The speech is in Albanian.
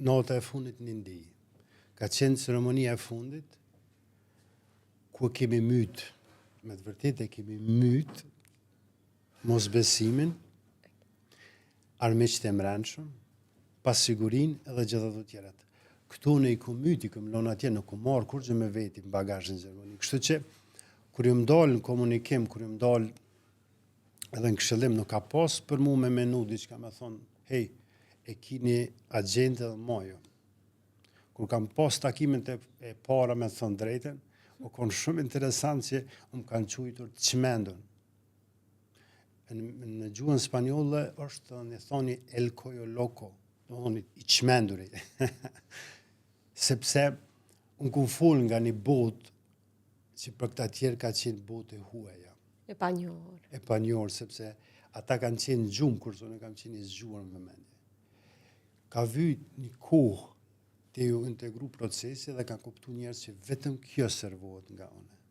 nota e fundit në Indi. Ka qenë ceremonia e fundit, ku kemi myt, me të vërtetë kemi myt mosbesimin, armiqtë e mbrëmshëm, pasigurin edhe gjitha të tjerat. Këtu në i kumyti, këm lon atje, nuk u marë kur gjë me veti në bagazhin Gjermani. Kështu që, kur ju mdal në komunikim, kur ju mdal edhe në këshillim, nuk ka pas për mu me menu, diçka me thonë, hej, e kini agente dhe mojo. Kur kam pas takimin e para me thonë drejten, u konë shumë interesant që më kanë qujtur të qmendun. Në gjuhën spanjolle është një thoni el coyo loco, do thoni i qmenduri. Sepse unë kun full nga një botë që për këta tjerë ka qenë botë e huaja. E panjohur. E panjohur, sepse ata kanë qenë gjumë, kurse unë kam qenë i zgjuar në mendje. Ka vyt një kohë të ju integru procesi dhe kanë kuptu njerës që vetëm kjo servohet nga une.